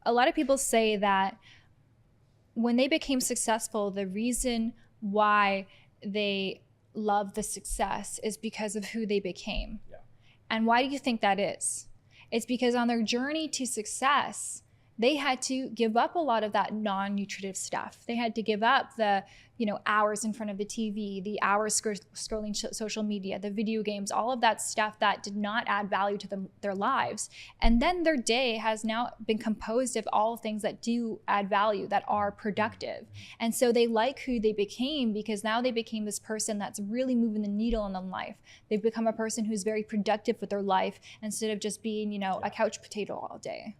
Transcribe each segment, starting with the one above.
a lot of people say that when they became successful, the reason why they love the success is because of who they became. Yeah. And why do you think that is? It's because on their journey to success, they had to give up a lot of that non-nutritive stuff. They had to give up the, hours in front of the TV, the hours scrolling social media, the video games, all of that stuff that did not add value to their lives. And then their day has now been composed of all things that do add value, that are productive. And so they like who they became because now they became this person that's really moving the needle in their life. They've become a person who's very productive with their life instead of just being, a couch potato all day.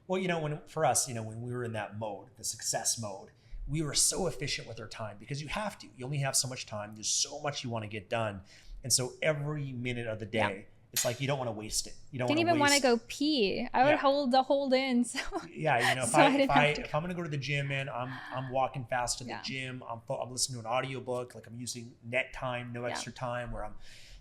Well, for us, when we were in that mode, the success mode, we were so efficient with our time because you have to. You only have so much time. There's so much you want to get done. And so every minute of the day, it's like you don't want to waste it. You don't didn't even want to go pee. I would hold in. So yeah, if I'm going to go to the gym, man, I'm walking fast to the gym. I'm listening to an audiobook, like I'm using net time, no extra time, where I'm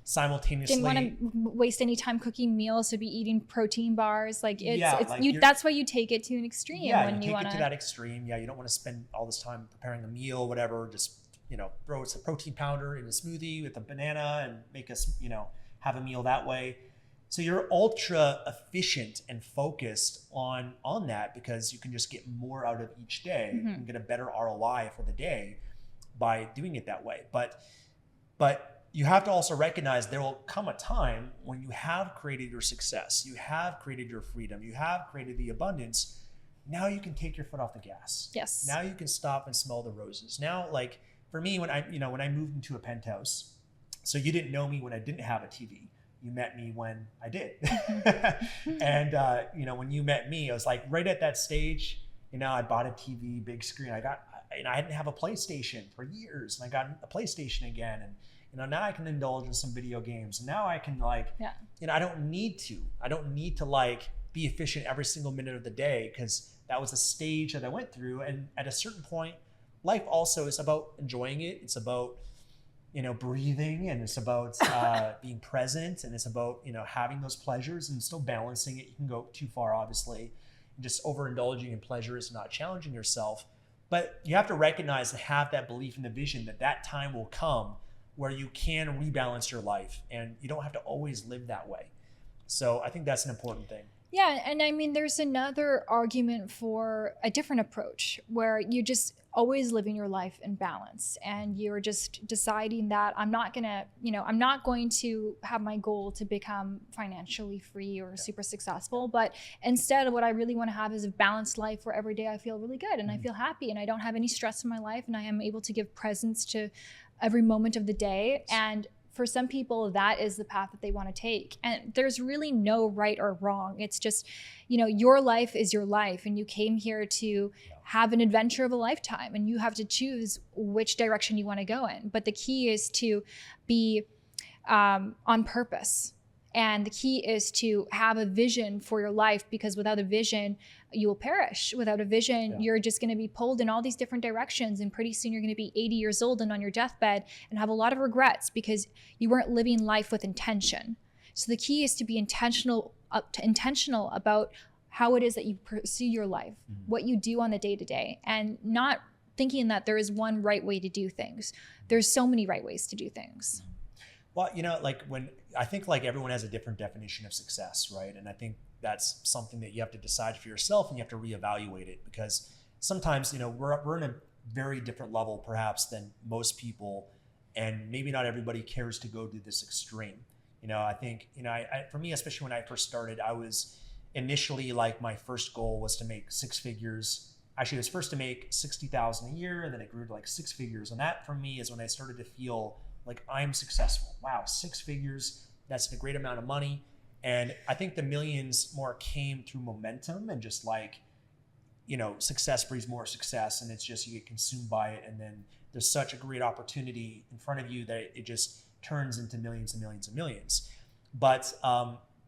simultaneously didn't want to waste any time cooking meals, so be eating protein bars. That's why you take it to an extreme. Yeah, when you take it to that extreme. Yeah, you don't want to spend all this time preparing a meal, whatever. Just throw some protein powder in a smoothie with a banana and make us have a meal that way. So you're ultra efficient and focused on that because you can just get more out of each day and get a better ROI for the day by doing it that way. But you have to also recognize there will come a time when you have created your success, you have created your freedom, you have created the abundance. Now you can take your foot off the gas. Yes. Now you can stop and smell the roses. Now, like for me, when I moved into a penthouse, so you didn't know me when I didn't have a TV. You met me when I did. And, when you met me, I was like right at that stage, I bought a TV, big screen. I didn't have a PlayStation for years, and I got a PlayStation again. And, now I can indulge in some video games. And now I can I don't need to be efficient every single minute of the day because that was a stage that I went through. And at a certain point, life also is about enjoying it. It's about, breathing, and it's about being present, and it's about, having those pleasures and still balancing it. You can go too far, obviously, and just overindulging in pleasure is not challenging yourself. But you have to recognize and have that belief in the vision that time will come where you can rebalance your life and you don't have to always live that way. So I think that's an important thing. Yeah. And I mean, there's another argument for a different approach where you just always living your life in balance and you're just deciding that I'm not going to have my goal to become financially free or super successful, but instead what I really want to have is a balanced life where every day I feel really good and I feel happy and I don't have any stress in my life and I am able to give presence to every moment of the day. And for some people, that is the path that they want to take. And there's really no right or wrong. It's just, your life is your life and you came here to have an adventure of a lifetime and you have to choose which direction you want to go in. But the key is to be on purpose. And the key is to have a vision for your life, because without a vision, you will perish. Without a vision, you're just going to be pulled in all these different directions. And pretty soon you're going to be 80 years old and on your deathbed and have a lot of regrets because you weren't living life with intention. So the key is to be intentional about how it is that you pursue your life, what you do on the day to day, and not thinking that there is one right way to do things. There's so many right ways to do things. Well, when I think everyone has a different definition of success, right? And I think that's something that you have to decide for yourself and you have to reevaluate it, because sometimes, we're in a very different level perhaps than most people. And maybe not everybody cares to go to this extreme. I think, for me, especially when I first started, I was initially my first goal was to make six figures. Actually, it was first to make 60,000 a year, and then it grew to 6 figures. And that for me is when I started to feel like I'm successful. Wow, 6 figures, that's a great amount of money. And I think the millions more came through momentum and just success breeds more success. And it's just, you get consumed by it. And then there's such a great opportunity in front of you that it just turns into millions and millions and millions. But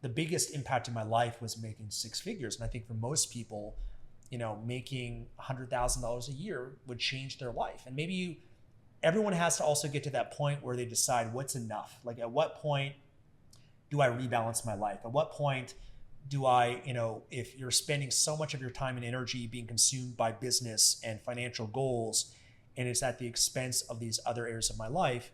the biggest impact in my life was making 6 figures. And I think for most people, making $100,000 a year would change their life. And maybe everyone has to also get to that point where they decide what's enough. At what point do I rebalance my life? At what point do I, if you're spending so much of your time and energy being consumed by business and financial goals, and it's at the expense of these other areas of my life,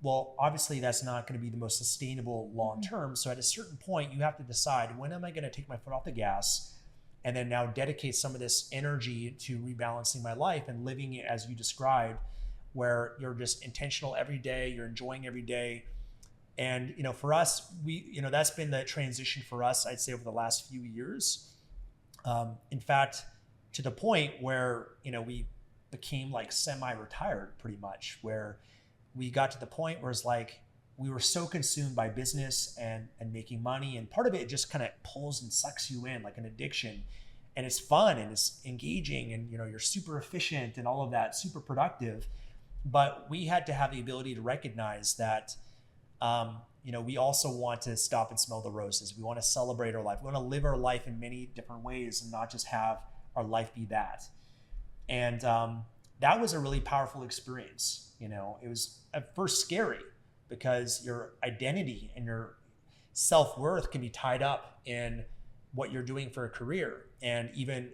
well, obviously that's not going to be the most sustainable long term. So at a certain point, you have to decide, when am I going to take my foot off the gas and then now dedicate some of this energy to rebalancing my life and living it as you described, where you're just intentional every day, you're enjoying every day. And, for us, that's been the transition for us, I'd say, over the last few years. In fact, to the point where, we became like semi-retired pretty much, where we got to the point where it's like, we were so consumed by business and making money. And part of it just kind of pulls and sucks you in like an addiction. And it's fun and it's engaging and, you're super efficient and all of that, super productive. But we had to have the ability to recognize that, we also want to stop and smell the roses. We want to celebrate our life. We want to live our life in many different ways and not just have our life be that. And that was a really powerful experience. It was at first scary because your identity and your self-worth can be tied up in what you're doing for a career, and even,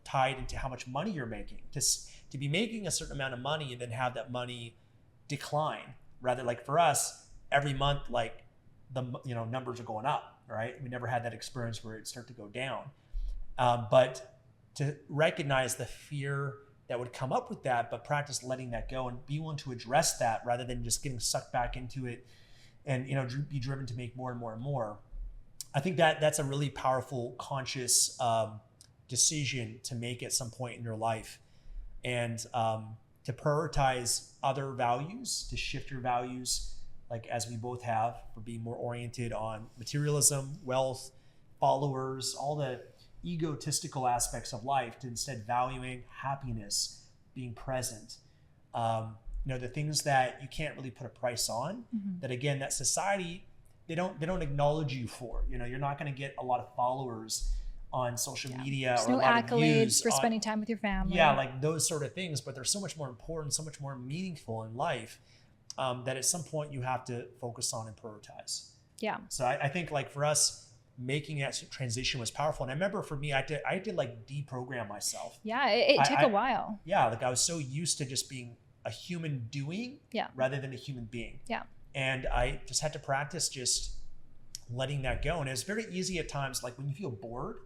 tied into how much money you're making. To be making a certain amount of money and then have that money decline, rather, like for us, every month, like the numbers are going up, right? We never had that experience where it start to go down. But to recognize the fear that would come up with that, but practice letting that go and be willing to address that rather than just getting sucked back into it and, be driven to make more and more and more. I think that's a really powerful, conscious decision to make at some point in your life, and to prioritize other values, to shift your values, like as we both have, for being more oriented on materialism, wealth, followers, all the egotistical aspects of life, to instead valuing happiness, being present. The things that you can't really put a price on, that again, that society, they don't acknowledge you for. You're not going to get a lot of followers on social media. There's or no a lot accolades of for spending time with your family. Yeah, like those sort of things, but they're so much more important, so much more meaningful in life, that at some point you have to focus on and prioritize. Yeah. So I think like for us, making that transition was powerful. And I remember for me, I had to like deprogram myself. Yeah, it took a while. Yeah, like I was so used to just being a human doing, rather than a human being. Yeah. And I just had to practice just letting that go. And it's very easy at times, like when you feel bored,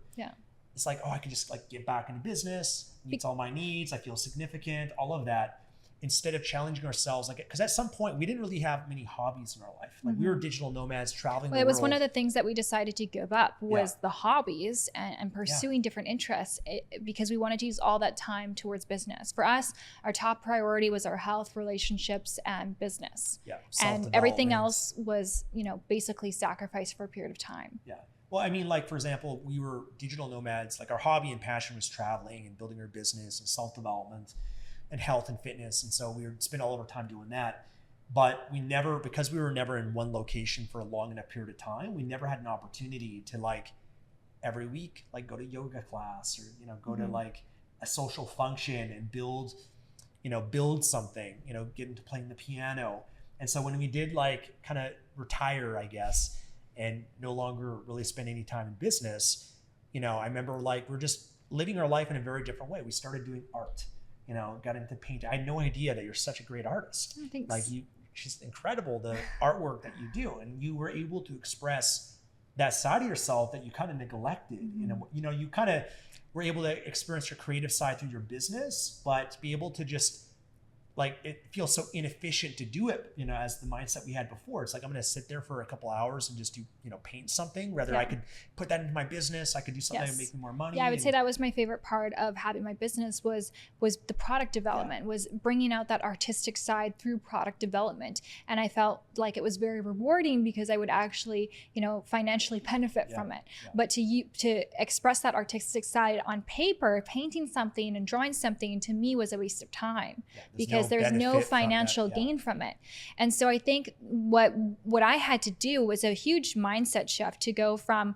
it's like, oh, I can just like get back into business, meets all my needs, I feel significant, all of that, instead of challenging ourselves. Like, because at some point we didn't really have many hobbies in our life. Like we were digital nomads traveling the world. It was one of the things that we decided to give up was the hobbies and pursuing different interests, because we wanted to use all that time towards business. For us, our top priority was our health, relationships, and business. Yeah. And everything else was, basically sacrificed for a period of time. Yeah. Well, I mean, like, for example, we were digital nomads. Like our hobby and passion was traveling and building our business and self-development and health and fitness. And so we would spend all of our time doing that. But because we were never in one location for a long enough period of time, we never had an opportunity to like every week, like go to yoga class or, go to like a social function and build something, get into playing the piano. And so when we did like kind of retire, I guess, and no longer really spend any time in business, I remember like we're just living our life in a very different way. We started doing art, got into painting. I had no idea that you're such a great artist. Oh, thanks. Like she's incredible, the artwork that you do. And you were able to express that side of yourself that you kind of neglected. You kind of were able to experience your creative side through your business, but to be able to just like, it feels so inefficient to do it, as the mindset we had before. It's like, I'm going to sit there for a couple hours and just do, paint something. Rather, I could put that into my business. I could do something that would make me more money. Yeah, I would say that was my favorite part of having my business was the product development, was bringing out that artistic side through product development. And I felt like it was very rewarding because I would actually, financially benefit from it. Yeah. But to express that artistic side on paper, painting something and drawing something, to me was a waste of time, because there's no financial gain from it. And so I think what I had to do was a huge mindset shift to go from,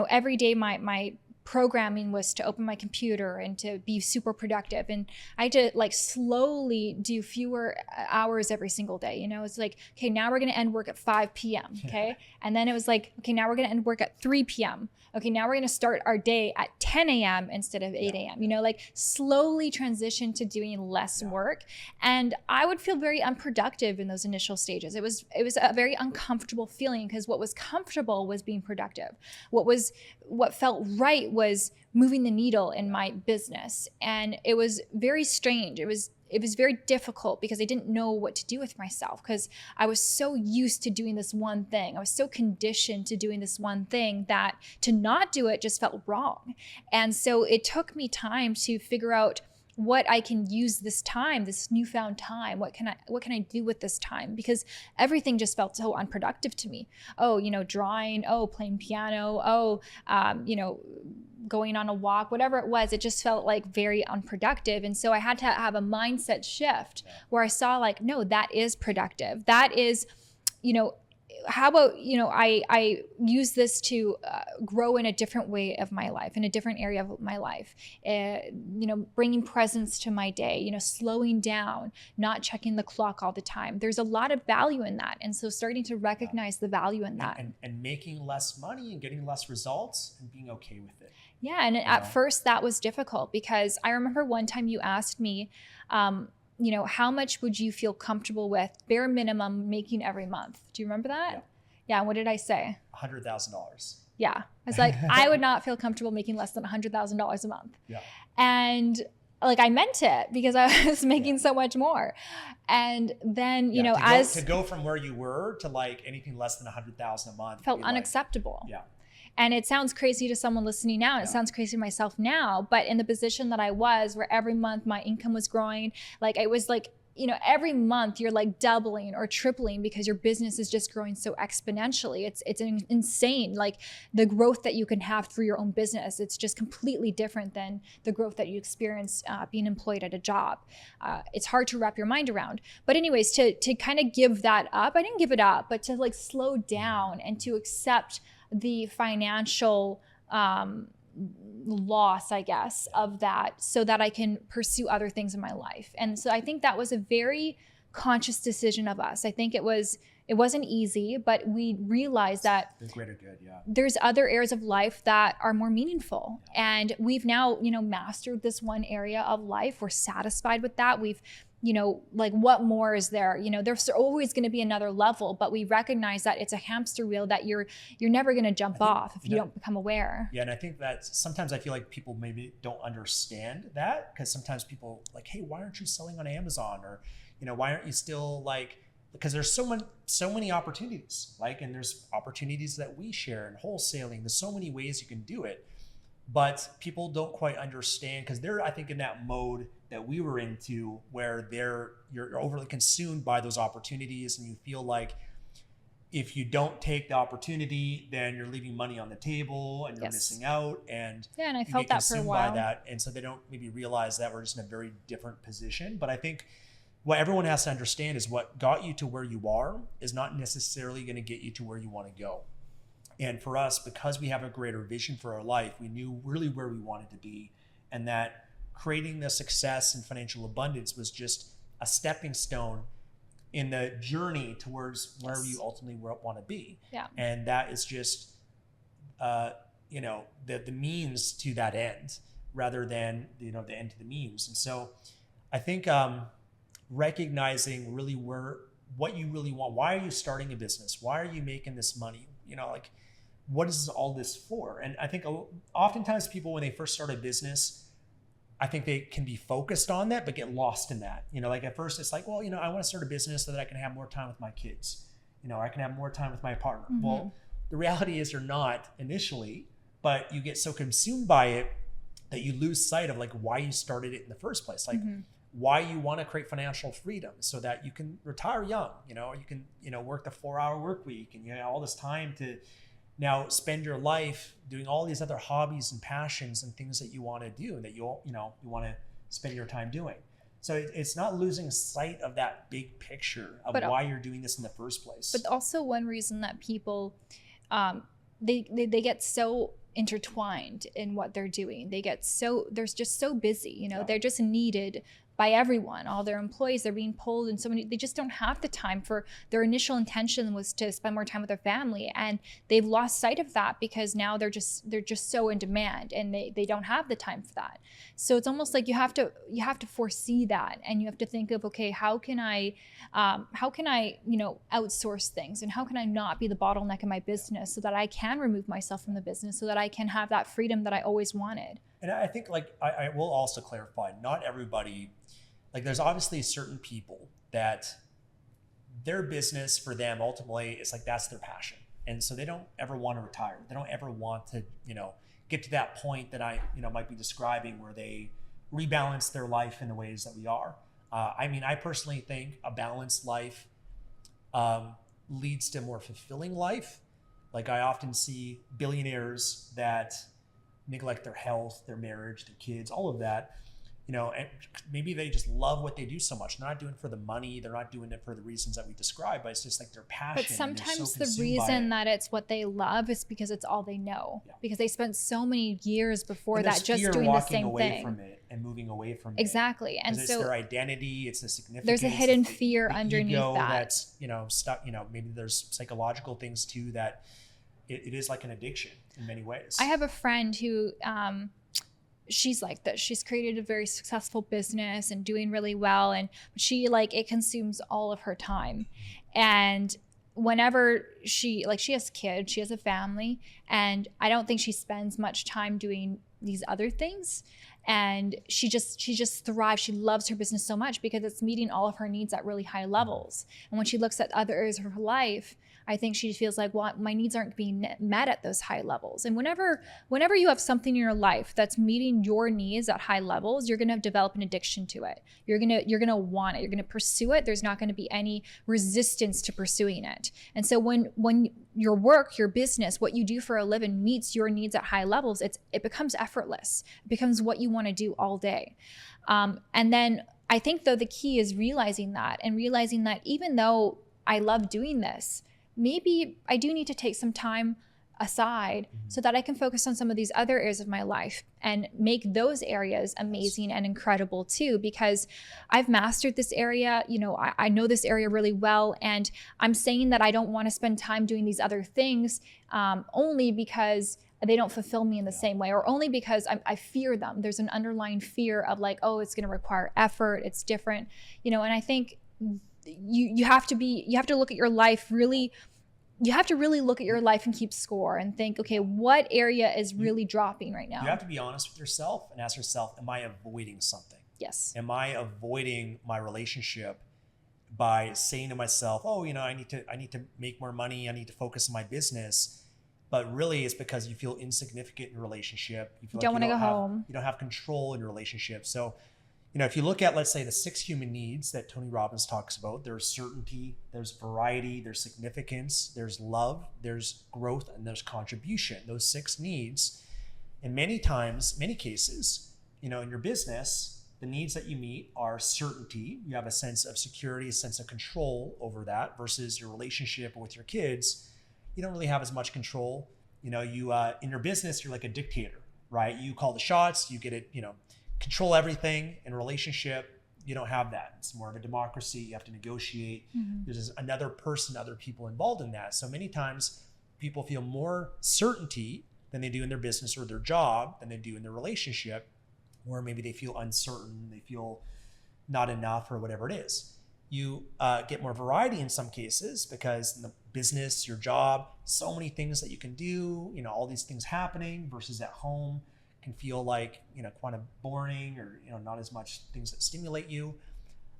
every day my programming was to open my computer and to be super productive. And I had to like slowly do fewer hours every single day. You know, it's like, okay, now we're going to end work at 5 p.m. Okay. And then it was like, okay, now we're going to end work at 3 p.m. Okay. Now we're going to start our day at 10 a.m. instead of 8 a.m. You know, like slowly transition to doing less work. And I would feel very unproductive in those initial stages. It was a very uncomfortable feeling because what was comfortable was being productive. What felt right was moving the needle in my business. And it was very strange. It was very difficult because I didn't know what to do with myself because I was so used to doing this one thing. I was so conditioned to doing this one thing that to not do it just felt wrong. And so it took me time to figure out what I can use this time, this newfound time. What can I do with this time? Because everything just felt so unproductive to me. Oh, you know, drawing, oh, playing piano, oh, you know, going on a walk, whatever it was, it just felt like very unproductive. And so I had to have a mindset shift where I saw like, no, that is productive. That is, you know, how about, you know, I use this to grow in a different way of my life, in a different area of my life, you know, bringing presence to my day, you know, slowing down, not checking the clock all the time. There's a lot of value in that. And so starting to recognize the value in that. And making less money and getting less results and being okay with it. Yeah. And at first that was difficult because I remember one time you asked me, you know, how much would you feel comfortable with bare minimum making every month? Do you remember that? Yeah. What did I say? $100,000. Yeah. I was like, I would not feel comfortable making less than $100,000 a month. Yeah. And like, I meant it because I was making so much more. And then, you know, to go from where you were to like anything less than $100,000 a month felt unacceptable. Like, yeah. And it sounds crazy to someone listening now, and it sounds crazy to myself now, but in the position that I was, where every month my income was growing, like it was like, you know, every month you're like doubling or tripling because your business is just growing so exponentially. It's insane. Like the growth that you can have through your own business, it's just completely different than the growth that you experience being employed at a job. It's hard to wrap your mind around. But anyways, to kind of give that up, I didn't give it up, but to like slow down and to accept the financial loss, I guess, of that so that I can pursue other things in my life. And so I think that was a very conscious decision of us. I think it wasn't easy, but we realized that the greater good, there's other areas of life that are more meaningful. And we've now, you know, mastered this one area of life. We're satisfied with that. We've, you know, like what more is there? You know, there's always going to be another level, but we recognize that it's a hamster wheel that you're never going to jump off if you don't become aware. Yeah. And I think that sometimes I feel like people maybe don't understand that because sometimes people like, hey, why aren't you selling on Amazon? Or, you know, why aren't you still like, because there's so many opportunities, like, and there's opportunities that we share in wholesaling. There's so many ways you can do it, but people don't quite understand because they're, I think, in that mode that we were into where you're overly consumed by those opportunities and you feel like if you don't take the opportunity, then you're leaving money on the table and you're missing out. And I felt that for a while. By that, and so they don't maybe realize that we're just in a very different position. But I think what everyone has to understand is what got you to where you are is not necessarily going to get you to where you want to go. And for us, because we have a greater vision for our life, we knew really where we wanted to be, and that creating the success and financial abundance was just a stepping stone in the journey towards where you ultimately want to be. Yeah. And that is just, you know, the means to that end rather than, you know, the end to the means. And so I think recognizing really what you really want. Why are you starting a business? Why are you making this money? You know, like, what is all this for? And I think oftentimes people, when they first start a business, I think they can be focused on that, but get lost in that. You know, like at first it's like, well, you know, I want to start a business so that I can have more time with my kids. You know, I can have more time with my partner. Mm-hmm. Well, the reality is you're not initially, but you get so consumed by it that you lose sight of like why you started it in the first place. Like why you want to create financial freedom so that you can retire young, you know, or you can, you know, work the 4-hour work week and you have all this time to now spend your life doing all these other hobbies and passions and things that you want to do and that you want to spend your time doing. So it's not losing sight of that big picture of why you're doing this in the first place. But also one reason that people, they get so intertwined in what they're doing. They're just so busy, they're just needed by everyone, all their employees. They're being pulled in so many, they just don't have the time. For their initial intention was to spend more time with their family, and they've lost sight of that because now they're just so in demand, and they don't have the time for that. So it's almost like you have to foresee that, and you have to think of, okay, how can I outsource things, and how can I not be the bottleneck in my business, so that I can remove myself from the business, so that I can have that freedom that I always wanted. And I think, like, I will also clarify, not everybody, like, there's obviously certain people that their business for them ultimately is like, that's their passion. And so they don't ever want to retire. They don't ever want to, get to that point that I, might be describing, where they rebalance their life in the ways that we are. I personally think a balanced life leads to a more fulfilling life. Like, I often see billionaires that neglect their health, their marriage, their kids, all of that, and maybe they just love what they do so much. They're not doing it for the money. They're not doing it for the reasons that we described, but it's just like their passion. But sometimes the reason that it's what they love is because it's all they know, because they spent so many years before that just doing the same away thing. From it and moving away from exactly. it. And it's so their identity, it's the significance. There's a hidden fear the underneath ego that. That's, stuck, maybe there's psychological things too, that it is like an addiction in many ways. I have a friend who, she's like this. She's created a very successful business and doing really well. And she, it consumes all of her time. And whenever she has kids, she has a family, and I don't think she spends much time doing these other things. And she just thrives. She loves her business so much because it's meeting all of her needs at really high levels. And when she looks at other areas of her life, I think she feels like, well, my needs aren't being met at those high levels. And whenever you have something in your life that's meeting your needs at high levels, you're going to develop an addiction to it. You're going to want it. You're going to pursue it. There's not going to be any resistance to pursuing it. And so when your work, your business, what you do for a living meets your needs at high levels, it becomes effortless. It becomes what you want to do all day. And then I think, though, the key is realizing that even though I love doing this, maybe I do need to take some time aside so that I can focus on some of these other areas of my life and make those areas amazing and incredible too, because I've mastered this area. I know this area really well, and I'm saying that I don't want to spend time doing these other things only because they don't fulfill me in the same way, or only because I fear them. There's an underlying fear of like, oh, it's going to require effort. It's different, and I think you have to look at your life really. You have to really look at your life and keep score and think, okay, what area is really dropping right now? You have to be honest with yourself and ask yourself, am I avoiding something? Yes. Am I avoiding my relationship by saying to myself, oh, I need to make more money. I need to focus on my business. But really it's because you feel insignificant in your relationship. You feel don't want to go home. You don't have control in your relationship. So, if you look at, let's say, the 6 human needs that Tony Robbins talks about, there's certainty, there's variety, there's significance, there's love, there's growth, and there's contribution. Those 6 needs. And many cases, in your business, the needs that you meet are certainty. You have a sense of security, a sense of control over that, versus your relationship with your kids. You don't really have as much control. In your business, you're like a dictator, right? You call the shots, you get it, control everything. In a relationship, you don't have that. It's more of a democracy. You have to negotiate. There's another person, other people involved in that. So many times people feel more certainty than they do in their business or their job than they do in their relationship, or maybe they feel uncertain, they feel not enough, or whatever it is. You get more variety in some cases because in the business, your job, so many things that you can do, all these things happening, versus at home can feel like, kind of boring, or, not as much things that stimulate you.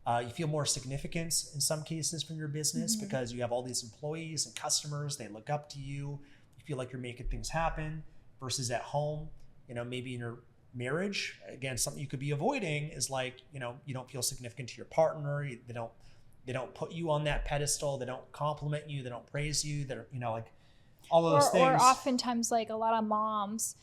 You feel more significance in some cases from your business because you have all these employees and customers, they look up to you. You feel like you're making things happen, versus at home, maybe in your marriage, again, something you could be avoiding is like, you don't feel significant to your partner. They don't put you on that pedestal. They don't compliment you. They don't praise you. They're, all of those things. Or oftentimes, like a lot of moms,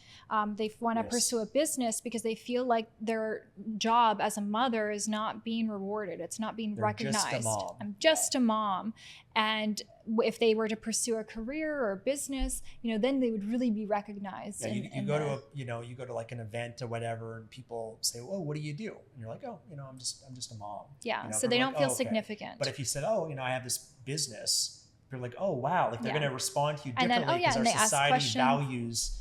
they want to Yes. pursue a business because they feel like their job as a mother is not being rewarded. It's not being They're just a recognized. mom. I'm just a mom. And if they were to pursue a career or a business, then they would really be recognized. Yeah, you in go the- to you go to like an event or whatever, and people say, "Oh, what do you do?" And you're like, "Oh, I'm just a mom." Yeah, You know, so they they're don't like, feel "Oh, okay." significant. But if you said, "Oh, I have this business," they're like, "Oh, wow!" Like they're Yeah. going to respond to you And then, differently oh, yeah, because and our they ask society questions. values,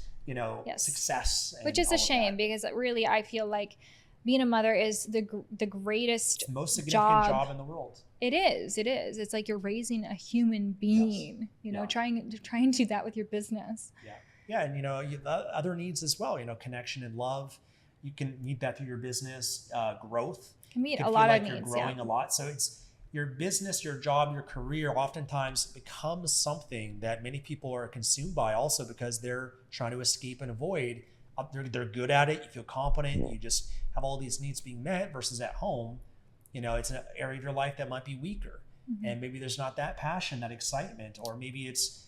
Yes. success. And Which is all a of shame that. because really I feel like being a mother is the greatest It's the most significant job in the world. It is. It's like you're raising a human being, Yeah. trying to do that with your business. Yeah, and other needs as well. Connection and love. You can meet that through your business. Growth. Can meet You a can lot feel of like needs. you're growing a lot. So it's your business, your job, your career oftentimes becomes something that many people are consumed by also because they're trying to escape and avoid. They're good at it. You feel confident. You just have all these needs being met versus at home. It's an area of your life that might be weaker. Mm-hmm. And maybe there's not that passion, that excitement, or maybe it's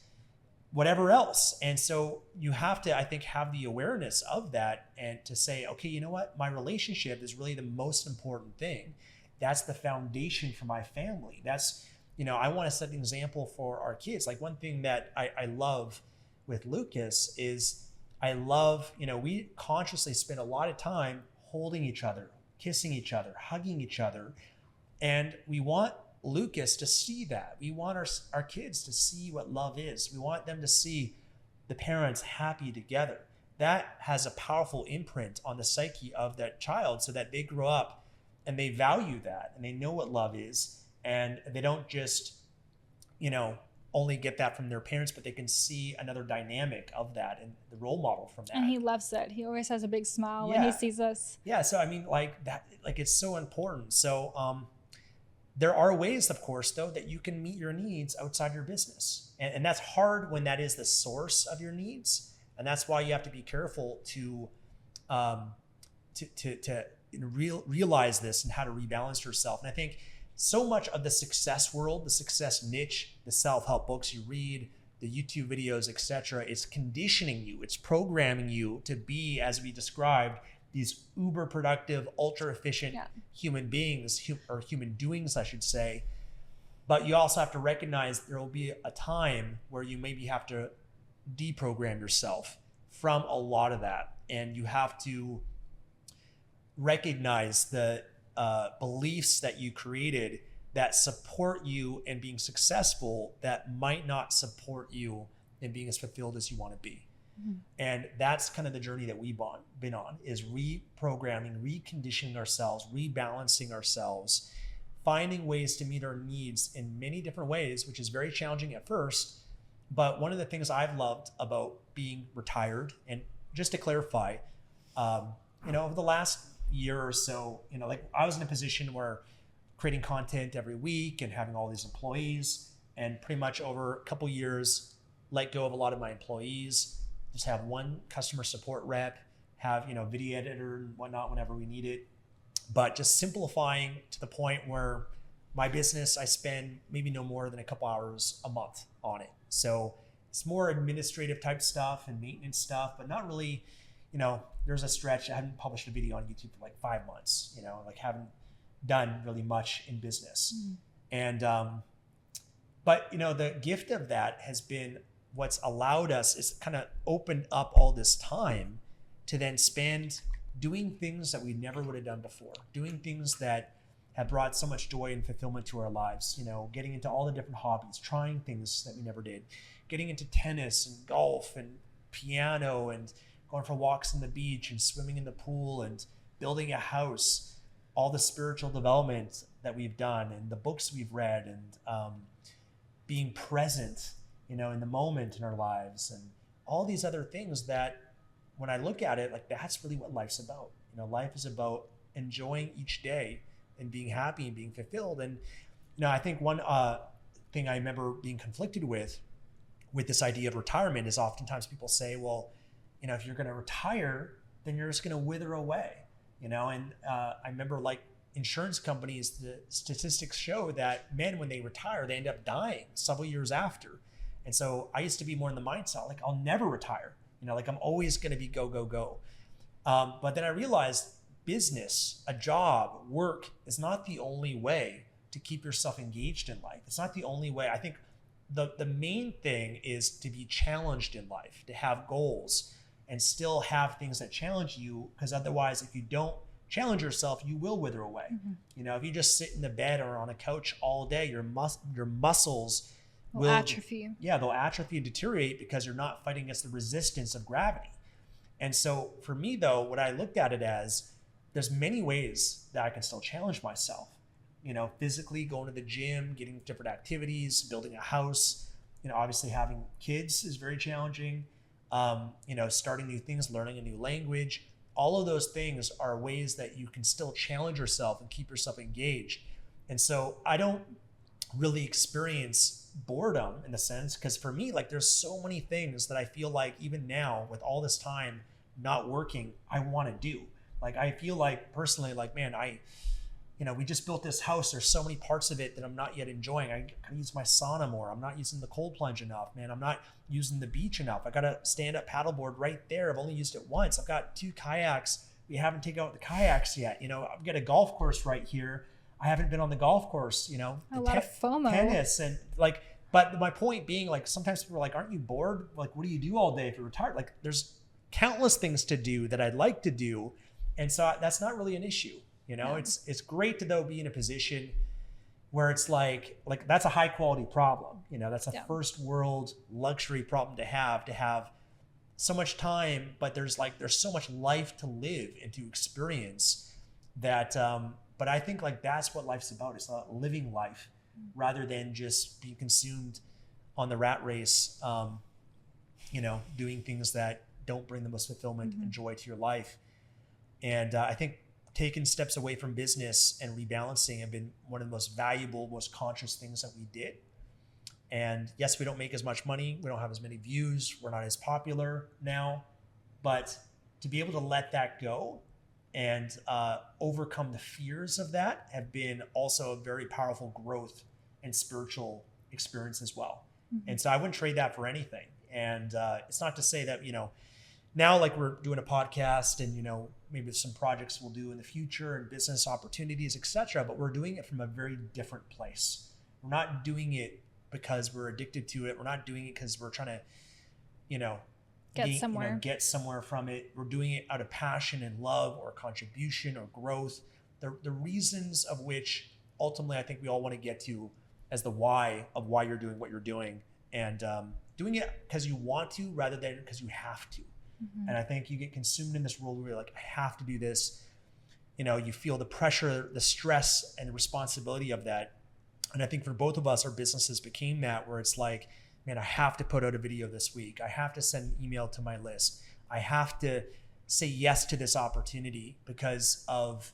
whatever else. And so you have to, I think, have the awareness of that and to say, okay, you know what? My relationship is really the most important thing. That's the foundation for my family. That's, I want to set an example for our kids. Like one thing that I love with Lucas is we consciously spend a lot of time holding each other, kissing each other, hugging each other. And we want Lucas to see that. We want our kids to see what love is. We want them to see the parents happy together. That has a powerful imprint on the psyche of that child so that they grow up and they value that and they know what love is. And they don't just, only get that from their parents, but they can see another dynamic of that and the role model from that. And he loves it. He always has a big smile when he Yeah. sees us. Yeah. So, it's so important. So, there are ways, of course, though, that you can meet your needs outside your business. And that's hard when that is the source of your needs. And that's why you have to be careful to realize this and how to rebalance yourself. And I think so much of the success world, the success niche, the self-help books you read, the YouTube videos, etc., is conditioning you. It's programming you to be, as we described, these uber productive, ultra efficient human beings, or human doings, I should say. But you also have to recognize there will be a time where you maybe have to deprogram yourself from a lot of that. And you have to recognize the beliefs that you created that support you in being successful that might not support you in being as fulfilled as you want to be. Mm-hmm. And that's kind of the journey that we've been on, is reprogramming, reconditioning ourselves, rebalancing ourselves, finding ways to meet our needs in many different ways, which is very challenging at first. But one of the things I've loved about being retired, and just to clarify, over the last year or so, I was in a position where creating content every week and having all these employees, and pretty much over a couple years, let go of a lot of my employees, just have one customer support rep, have, video editor and whatnot whenever we need it. But just simplifying to the point where my business, I spend maybe no more than a couple hours a month on it. So it's more administrative type stuff and maintenance stuff, but not really, there's a stretch. I haven't published a video on YouTube for like 5 months, haven't done really much in business. Mm. And, but the gift of that has been what's allowed us is kind of opened up all this time to then spend doing things that we never would have done before, doing things that have brought so much joy and fulfillment to our lives, getting into all the different hobbies, trying things that we never did, getting into tennis and golf and piano and going for walks on the beach and swimming in the pool and building a house, all the spiritual development that we've done and the books we've read and being present, in the moment in our lives and all these other things that when I look at it, that's really what life's about. Life is about enjoying each day and being happy and being fulfilled. And, I think one thing I remember being conflicted with this idea of retirement is oftentimes people say, well, if you're going to retire, then you're just going to wither away, and I remember insurance companies, the statistics show that men, when they retire, they end up dying several years after. And so I used to be more in the mindset, like I'll never retire, like I'm always going to be go, go, go. But then I realized business, a job, work is not the only way to keep yourself engaged in life. It's not the only way. I think the main thing is to be challenged in life, to have goals and still have things that challenge you, because otherwise, if you don't challenge yourself, you will wither away. If you just sit in the bed or on a couch all day, your muscles will atrophy. Yeah, they'll atrophy and deteriorate because you're not fighting against the resistance of gravity. And so for me though, what I looked at it as, there's many ways that I can still challenge myself. Physically going to the gym, getting different activities, building a house, obviously having kids is very challenging. Starting new things, learning a new language, all of those things are ways that you can still challenge yourself and keep yourself engaged. And so I don't really experience boredom in a sense, because for me, like there's so many things that I feel like even now with all this time not working, I want to do. Like I feel like personally, like, man, we just built this house. There's so many parts of it that I'm not yet enjoying. I gotta use my sauna more. I'm not using the cold plunge enough, man. I'm not using the beach enough. I got a stand-up paddleboard right there. I've only used it once. I've got 2 kayaks. We haven't taken out the kayaks yet. I've got a golf course right here. I haven't been on the golf course, a lot of FOMO. Tennis and like, but my point being, like, sometimes people are like, aren't you bored? Like, what do you do all day if you're retired? Like, there's countless things to do that I'd like to do. And so that's not really an issue. Yeah. It's great to though be in a position where it's like that's a high quality problem. That's a first world luxury problem to have so much time, but there's so much life to live and to experience that. But I think like that's what life's about. It's about living life rather than just being consumed on the rat race. Doing things that don't bring the most fulfillment and joy to your life. And I think taking steps away from business and rebalancing have been one of the most valuable, most conscious things that we did. And yes, we don't make as much money. We don't have as many views. We're not as popular now. But to be able to let that go and overcome the fears of that have been also a very powerful growth and spiritual experience as well. And so I wouldn't trade that for anything. And it's not to say that, now like we're doing a podcast and, maybe some projects we'll do in the future and business opportunities, etc. But we're doing it from a very different place. We're not doing it because we're addicted to it. We're not doing it because we're trying to, get somewhere from it. We're doing it out of passion and love or contribution or growth. The reasons of which ultimately I think we all want to get to as the why of why you're doing what you're doing, and doing it because you want to rather than because you have to. And I think you get consumed in this world where you're like, I have to do this. You feel the pressure, the stress and the responsibility of that. And I think for both of us, our businesses became that, where it's like, man, I have to put out a video this week. I have to send an email to my list. I have to say yes to this opportunity because of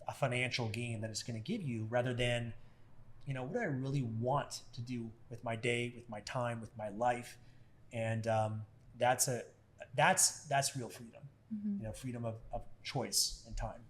a financial gain that it's going to give you, rather than, what do I really want to do with my day, with my time, with my life? And that's real freedom, freedom of choice and time.